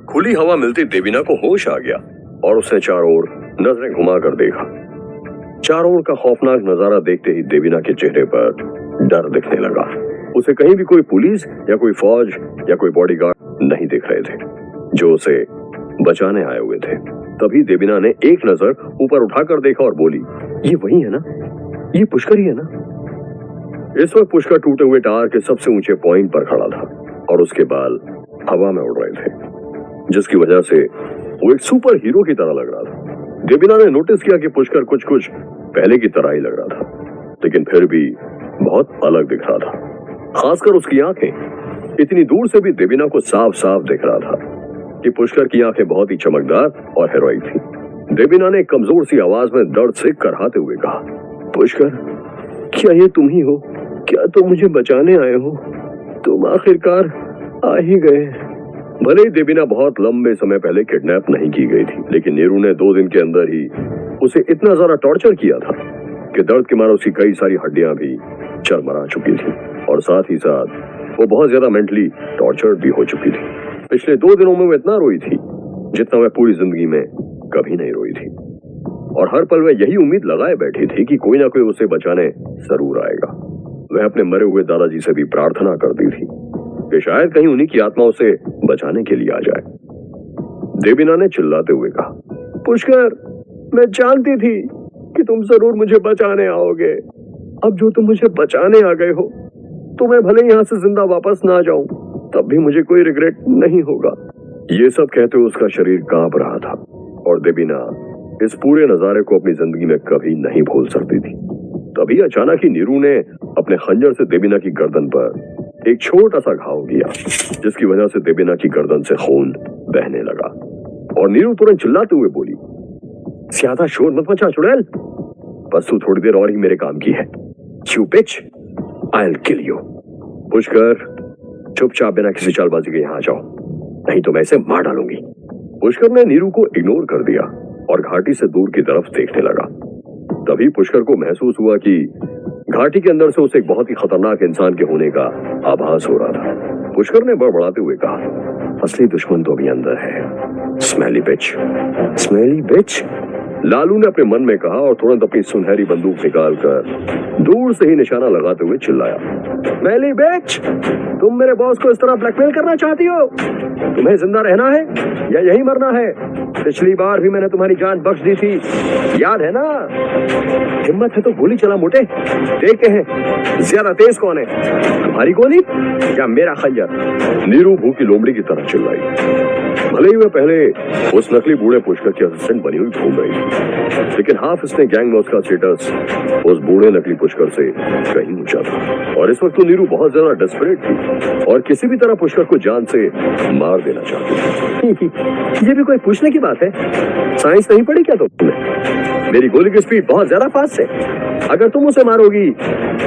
खुली हवा मिलती देवीना को होश आ गया और उसने चारों ओर नजरें घुमाकर देखा। चारों ओर का खौफनाक नजारा देखते ही देवीना के चेहरे पर डर दिखने लगा। उसे कहीं भी कोई पुलिस या कोई फौज या कोई बॉडीगार्ड नहीं दिख रहे थे जो उसे बचाने आए हुए थे। तभी देवीना ने एक नजर ऊपर उठाकर देखा और बोली, ये वही है ना, ये पुष्कर ही है ना। इस वक्त पुष्कर टूटे हुए टावर के सबसे ऊंचे पॉइंट पर खड़ा था और उसके बाल हवा में उड़ रहे थे, जिसकी वजह से वो एक सुपर हीरो की तरह लग रहा था। देवीना ने नोटिस किया कि पुष्कर कुछ कुछ पहले की तरह ही लग रहा था, लेकिन फिर भी बहुत अलग दिख रहा था। खासकर उसकी आंखें इतनी दूर से भी देवीना को साफ साफ दिख रहा था कि पुष्कर की आंखें बहुत ही चमकदार और हेरोइक थी। देवीना ने कमजोर सी आवाज में दर्द से कराहते हुए कहा, पुष्कर, क्या ये तुम ही हो? क्या तुम मुझे बचाने आए हो? तुम आखिरकार आ ही गए। भले ही देवीना बहुत लंबे समय पहले किडनैप नहीं की गई थी, लेकिन नीरू ने 2 दिन के अंदर ही उसे इतना ज्यादा टॉर्चर किया था कि दर्द के मारे उसकी कई सारी हड्डियां भी चरमरा चुकी थी और साथ ही साथ वो बहुत ज्यादा मेंटली टॉर्चर्ड भी हो चुकी थी। पिछले 2 दिनों में वो इतना रोई थी जितना वह पूरी जिंदगी में कभी नहीं रोई थी और हर पल वह यही उम्मीद लगाए बैठी थी कि कोई ना कोई उसे बचाने जरूर आएगा। वह अपने मरे हुए दादाजी से भी प्रार्थना करती थी कि शायद कहीं उन्हीं की आत्मा उसे बचाने के लिए आ जाए। देवीना ने चिल्लाते हुए कहा, पुष्कर, मैं जानती थी कि तुम जरूर मुझे बचाने आओगे। अब जो तुम मुझे बचाने आ गए हो तो मैं भले यहाँ से जिंदा वापस ना जाऊं, तब भी मुझे कोई रिग्रेट नहीं होगा। ये सब कहते हुए उसका शरीर कांप रहा था और देवीना इस पूरे नजारे को अपनी जिंदगी में कभी नहीं भूल सकती थी। तभी अचानक ही नीरू ने अपने खंजर से देवीना की गर्दन पर एक छोटा सा घाव किया, जिसकी वजह से देवीना की गर्दन से खून बहने लगा और नीरू तुरंत चिल्लाते हुए बोली, ज्यादा शोर मत मचा चुड़ैल, बस तू थोड़ी देर और ही मेरे काम की है। You bitch, I'll kill you। Pushkar, चुपचाप बिना किसी चालबाजी के यहाँ आ जाओ, नहीं तो मैं इसे मार डालूंगी। पुष्कर ने नीरू को इग्नोर कर दिया और घाटी से दूर की तरफ देखने लगा। तभी पुष्कर को महसूस हुआ कि घाटी के अंदर से उसे एक बहुत ही खतरनाक इंसान के होने का आभास हो रहा था। पुष्कर ने बड़बड़ाते हुए कहा, असली दुश्मन तो अभी अंदर है। स्मेली बिच, स्मेली बिच, लालू ने अपने मन में कहा और तुरंत अपनी सुनहरी बंदूक निकालकर दूर से ही निशाना लगाते हुए चिल्लाया, स्मेली बिच, तुम मेरे बॉस को इस तरह ब्लैकमेल करना चाहती हो? तुम्हें जिंदा रहना है या यही मरना है? पिछली बार भी मैंने तुम्हारी जान बख्श दी थी, याद है ना? हिम्मत है तो गोली चला मोटे, देखते हैं ज्यादा तेज कौन है, तुम्हारी गोली या मेरा खंजर। नीरू भूखी लोमड़ी की तरह चिल्लाई। भले ही वह पहले उस नकली बूढ़े पुष्कर की असिस्टेंट बनी हुई घूम रही थी, लेकिन हाफ इसने गैंग में उसका स्टेटस उस बूढ़े नकली पुष्कर से कहीं ऊंचा था और इस वक्त तो नीरू बहुत ज्यादा डेस्परेट थी और किसी भी तरह पुष्कर को जान से मार देना चाहती थी। ये भी कोई पूछने की बात है? साइंस नहीं पढ़ी क्या तुमने? मेरी गोली की स्पीड बहुत ज्यादा फास्ट है, अगर तुम उसे मारोगी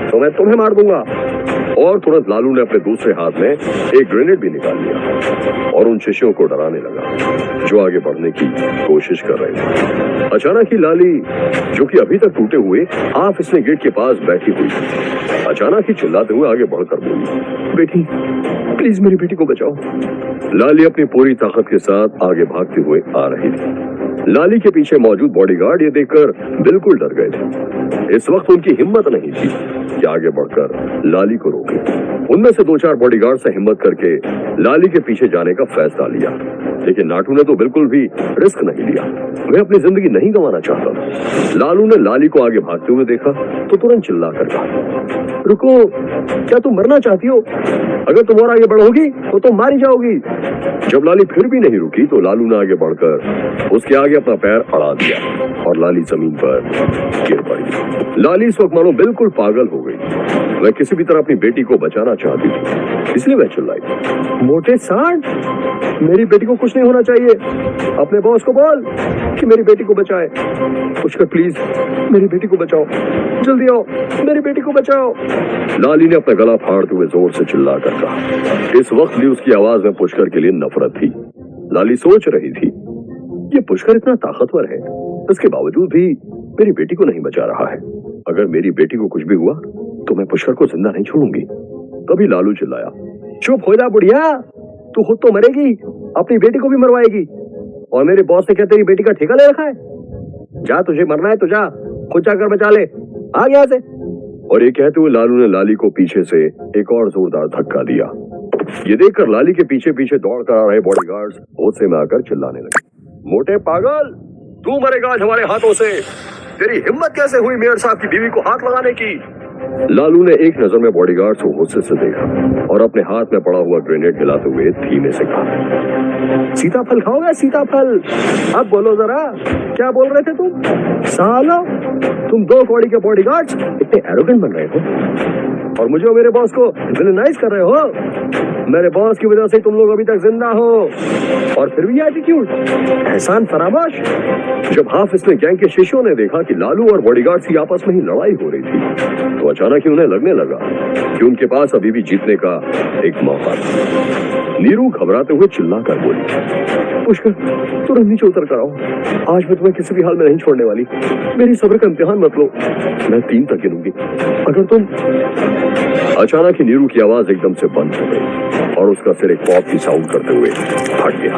तो मैं तुम्हें मार दूंगा। और तुरंत लालू ने अपने दूसरे हाथ में एक ग्रेनेड भी निकाल लिया और उन शिष्यों को डराने लगा जो आगे बढ़ने की कोशिश कर रहे थे। अचानक ही लाली, जो कि अभी तक टूटे हुए हाफ इसने गेट के पास बैठी हुई थी, अचानक ही चिल्लाते हुए आगे बढ़कर बोली, बेटी, प्लीज मेरी बेटी को बचाओ। लाली अपनी पूरी ताकत के साथ आगे भागते हुए आ रही थी। लाली के पीछे मौजूद बॉडीगार्ड ये देखकर बिल्कुल डर गए थे। इस वक्त उनकी हिम्मत नहीं थी कि आगे बढ़कर लाली को रोके। उनमें से 2-4 बॉडीगार्ड से हिम्मत करके लाली के पीछे जाने का फैसला लिया, लेकिन नाटू ने तो बिल्कुल भी रिस्क नहीं लिया। वह अपनी जिंदगी नहीं गंवाना चाहता था। लालू ने लाली को आगे भागते हुए देखा तो तुरंत चिल्ला कर कहा, रुको, क्या तुम मरना चाहती हो? अगर तुम और आगे बढ़ोगी तो तुम मारी जाओगी। जब लाली फिर भी नहीं रुकी तो लालू ने आगे बढ़कर उसके आगे अपना पैर अड़ा दिया और लाली जमीन पर गिर पड़ी। लाली इस वक्त मानो बिल्कुल पागल हो गई। वह किसी भी तरह अपनी बेटी को बचाना चाहती थी, इसलिए वह चिल्लाई, मोटे सांड, मेरी बेटी को कुछ नहीं होना चाहिए। अपने बॉस को बोल कि मेरी बेटी को बचाए। पुष्कर, प्लीज मेरी बेटी को बचाओ, जल्दी आओ, मेरी बेटी को बचाओ। लाली ने अपना गला फाड़ते हुए जोर से चिल्ला कर कहा। इस वक्त भी उसकी आवाज में पुष्कर के लिए नफरत थी। लाली सोच रही थी, ये पुष्कर इतना ताकतवर है, इसके बावजूद भी मेरी बेटी को नहीं बचा रहा है। अगर मेरी बेटी को कुछ भी हुआ तो मैं पुष्कर को जिंदा नहीं छोड़ूंगी। तभी लालू चिल्लाया, चुप हो जा बुढ़िया, तू खुद तो मरेगी, अपनी बेटी को भी मरवाएगी, और मेरे बॉस ने क्या तेरी बेटी का ठेका ले रखा है? जा, तुझे मरना है तो जा, खुद जाकर बचा ले, आ गया से। और ये कहते हुए लालू ने लाली को पीछे से एक और जोरदार धक्का दिया। ये देखकर लाली के पीछे पीछे दौड़ कर आ रहे बॉडीगार्ड्स गुस्से में आकर चिल्लाने लगे, मोटे पागल, तू मरेगा आज हमारे हाथों से, तेरी हिम्मत कैसे हुई मेयर साहब की बीवी को हाथ लगाने की? लालू ने एक नजर में बॉडीगार्ड्स को गुस्से से देखा और अपने हाथ में पड़ा हुआ ग्रेनेड हिलाते हुए धीमे से कहा, सीताफल खाओगे सीताफल? अब बोलो जरा, क्या बोल रहे थे तुम? सालो, तुम 2 कौड़ी के बॉडीगार्ड्स इतने एरोगेंट बन रहे हो और मुझे और मेरे बॉस को विलेनाइज कर रहे हो। मेरे बॉस की वजह से तुम लोग अभी तक जिंदा हो और फिर भी एटीट्यूड, एहसान फरामोश। जब हाफिज ने गैंग के शिष्यों ने देखा कि लालू और बॉडीगार्ड्स की आपस में ही लड़ाई हो रही थी तो अचानक ही उन्हें लगने लगा कि उनके पास अभी भी जीतने का एक मौका था। नीरू घबराते हुए चिल्लाकर बोली, पुष्कर, तुरंत नीचे उतर कर आओ, आज मैं तुम्हें किसी भी हाल में नहीं छोड़ने वाली, मेरी सब्र का इम्तिहान मत लो, मैं 3 तक गिनूंगी, अगर तुम। अचानक ही नीरू की आवाज एकदम से बंद हो गई और उसका सिर एक पॉप की साउंड करते हुए फट गया।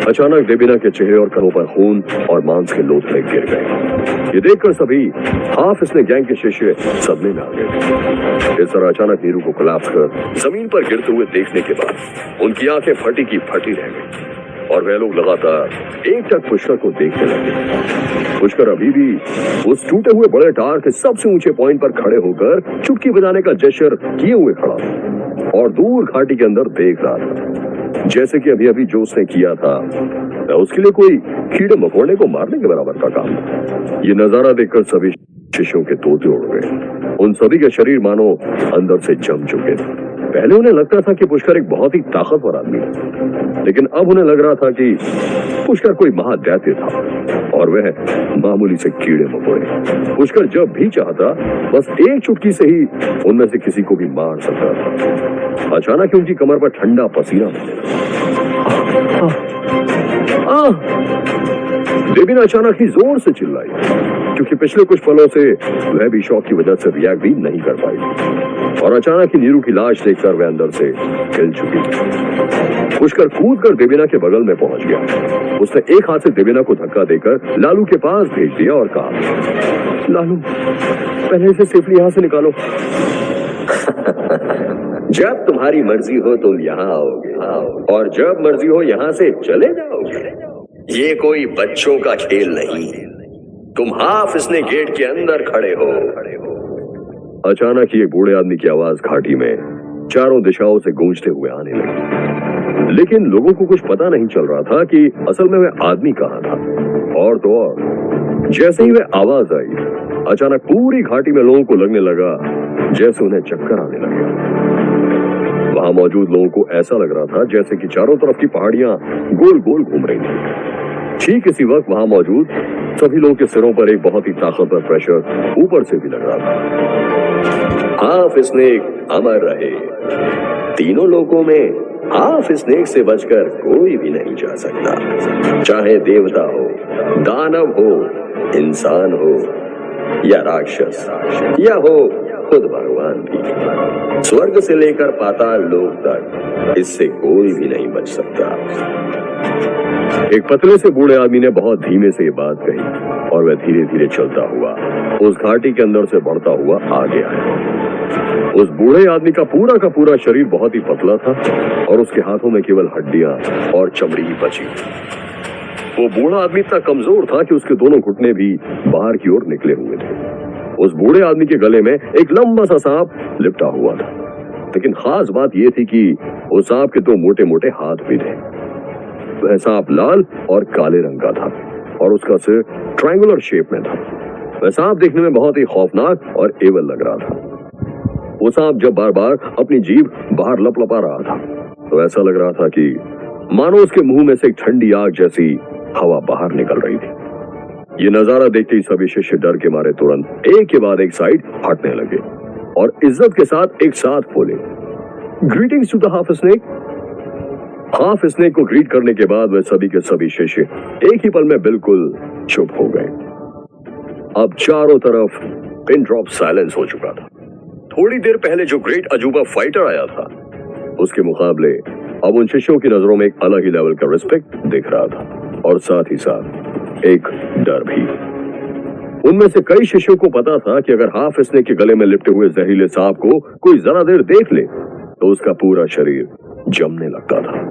अचानक देवीना के चेहरे और कनों पर खून और मांस के लोथड़े गिर गए। ये देखकर सभी हाफिज ने गैंग के शिष्य सदमे में आ गए। इस तरह अचानक नीरू को कोलैप्स कर जमीन पर गिरते हुए देखने के बाद उनकी आंखें फटी की फटी रह गई और वे लोग लगातार एक टक पुष्कर को देखने लगे। पुष्कर अभी भी उस टूटे हुए बड़े टावर के सबसे ऊंचे पॉइंट पर खड़े होकर चुटकी बजाने का जेस्चर किए हुए खड़ा था और दूर घाटी के अंदर देख रहा था, जैसे कि अभी अभी जो उसने किया था उसके लिए कोई कीड़े मकोड़े को मारने के बराबर का काम था। ये नजारा देखकर सभी शिष्यों के तोते उड़ गए। उन सभी के शरीर मानो अंदर से जम चुके थे। पहले उन्हें लगता था कि पुष्कर एक बहुत ही ताकतवर आदमी है, लेकिन अब उन्हें लग रहा था कि पुष्कर कोई महादैत्य था और वह मामूली से कीड़े मकोड़े। पुष्कर जब भी चाहता बस एक चुटकी से ही उनमें से किसी को भी मार सकता था। अचानक उनकी कमर पर ठंडा पसीना देवीना अचानक ही जोर से चिल्लाई, क्योंकि पिछले कुछ पलों से वह भी शौक की वजह से रिएक्ट भी नहीं कर पाई और अचानक ही नीरू की लाश देखकर वह अंदर से हिल चुकी थी। पुष्कर कूदकर देवीना के बगल में पहुंच गया। उसने एक हाथ से देवीना को धक्का देकर लालू के पास भेज दिया और कहा, लालू, पहले इसे सेफली यहां से निकालो। जब तुम्हारी मर्जी हो तुम यहाँ आओगे और जब मर्जी हो यहाँ से चले जाओगे। ये कोई बच्चों का खेल नहीं, तुम हाफिज ने गेट के अंदर खड़े हो। अचानक ही एक बूढ़े आदमी की आवाज घाटी में चारों दिशाओं से गूंजते हुए आने लगी, लेकिन लोगों को कुछ पता नहीं चल रहा था कि असल में वह आदमी कहाँ था। और तो और जैसे ही वह आवाज आई, अचानक पूरी घाटी में लोगों को लगने लगा जैसे उन्हें चक्कर आने लगे। वहां मौजूद लोगों को ऐसा लग रहा था जैसे कि चारों तरफ की पहाड़ियां गोल गोल घूम रही थी। ठीक इसी वक्त वहां मौजूद सभी लोगों के सिरों पर एक बहुत ही ताकतवर प्रेशर ऊपर से भी लग रहा था। हाफिज नेक अमर रहे। तीनों लोगों में हाफिज नेक से बचकर कोई भी नहीं जा सकता, चाहे देवता हो, दानव हो, इंसान हो या राक्षस या हो खुद भगवान भी। स्वर्ग से लेकर पाताल लोक तक इससे कोई भी नहीं बच सकता। एक पतले से बूढ़े आदमी ने बहुत धीमे से ये बात कही और वह धीरे धीरे चलता हुआ उस घाटी के अंदर से बढ़ता हुआ आगे आया। उस बूढ़े आदमी का पूरा शरीर बहुत ही पतला था और उसके हाथों में केवल हड्डियां और चमड़ी ही बची। वो बूढ़ा आदमी इतना कमजोर था कि उसके दोनों घुटने भी बाहर की ओर निकले हुए थे। उस बूढ़े आदमी के गले में एक लंबा सा सांप लिपटा हुआ था, लेकिन खास बात यह थी कि उस सांप के 2 मोटे मोटे हाथ भी थे। वह सांप लाल और काले रंग का था और उसका सिर ट्रायंगुलर शेप में था। वह सांप देखने में बहुत ही खौफनाक और एवल लग रहा था। वो सांप जब बार बार अपनी जीभ बाहर लपलपा रहा था तो ऐसा लग रहा था कि मानो उसके मुंह में से एक ठंडी आग जैसी हवा बाहर निकल रही थी। ये नजारा देखते ही सभी शिष्य डर के मारे तुरंत एक के बाद एक साइड हटने लगे और इज्जत के साथ एक साथ बोले, ग्रीटिंग्स टू द हाफिज नेक। हाफिज नेक को ग्रीट करने के बाद वह सभी के सभी शिष्य एक ही पल में बिल्कुल चुप हो गए। अब चारों तरफ पिन ड्रॉप साइलेंस हो चुका था। थोड़ी देर पहले जो ग्रेट अजूबा फाइटर आया था उसके मुकाबले अब उन शिष्यों की नजरों में एक अलग ही लेवल का रिस्पेक्ट दिख रहा था और साथ ही साथ एक डर भी। उनमें से कई शिष्यों को पता था कि अगर हाफिज ने के गले में लिपटे हुए जहरीले सांप को कोई जरा देर देख ले तो उसका पूरा शरीर जमने लगता था।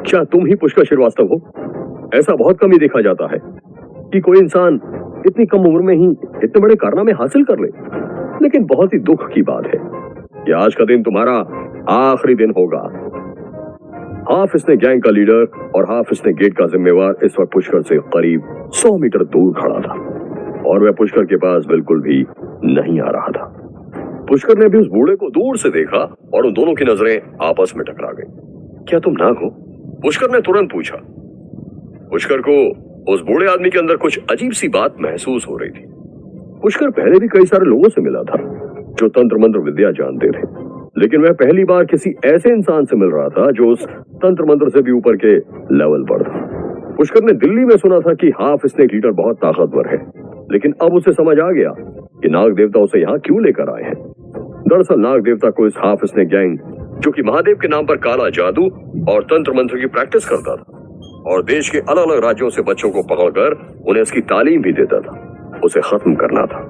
क्या तुम ही पुष्कर श्रीवास्तव हो? ऐसा बहुत कम ही देखा जाता है कि कोई इंसान इतनी कम उम्र में ही इतने बड़े कारनामे हासिल कर ले। लेकिन बहुत ही दुख की बात है कि आज का दिन तुम्हारा आखिरी दिन होगा। हाफिज ने गैंग का लीडर और हाफिज ने गेट का जिम्मेवार इस वक्त पुष्कर से करीब 100 मीटर दूर खड़ा था और वह पुष्कर के पास बिल्कुल भी नहीं आ रहा था। पुष्कर ने भी उस बूढ़े को दूर से देखा और उन दोनों की नजरें आपस में टकरा गई। क्या तुम नाग हो? पुष्कर ने तुरंत पूछा। पुष्कर को उस बूढ़े आदमी के अंदर कुछ अजीब सी बात महसूस हो रही थी। पुष्कर पहले भी कई सारे लोगों से मिला था जो तंत्र मंत्र विद्या जानते थे, लेकिन वह पहली बार किसी ऐसे इंसान से मिल रहा था जो उस तंत्र मंत्र से भी ऊपर के लेवल पर था। पुष्कर ने दिल्ली में सुना था कि हाफिज ने लीडर बहुत ताकतवर है, लेकिन अब उसे समझ आ गया कि नाग देवता उसे यहाँ क्यों लेकर आए हैं। दरअसल नाग देवता को इस हाफिज ने गैंग, जो कि महादेव के नाम पर काला जादू और तंत्र मंत्र की प्रैक्टिस करता था और देश के अलग अलग राज्यों से बच्चों को पकड़कर उन्हें इसकी तालीम भी देता था, उसे खत्म करना था।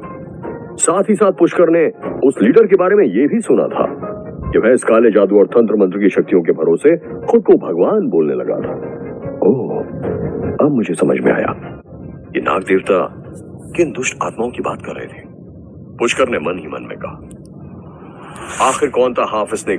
साथ ही साथ पुष्कर ने उस लीडर के बारे में यह भी सुना था कि वह इस काले जादू और तंत्र मंत्र की शक्तियों के भरोसे खुद को भगवान बोलने लगा था। ओह, अब मुझे समझ में आया कि नाग देवता किन दुष्ट आत्माओं की बात कर रहे थे। पुष्कर ने मन ही मन में कहा। आखिर कौन था हाफिज ने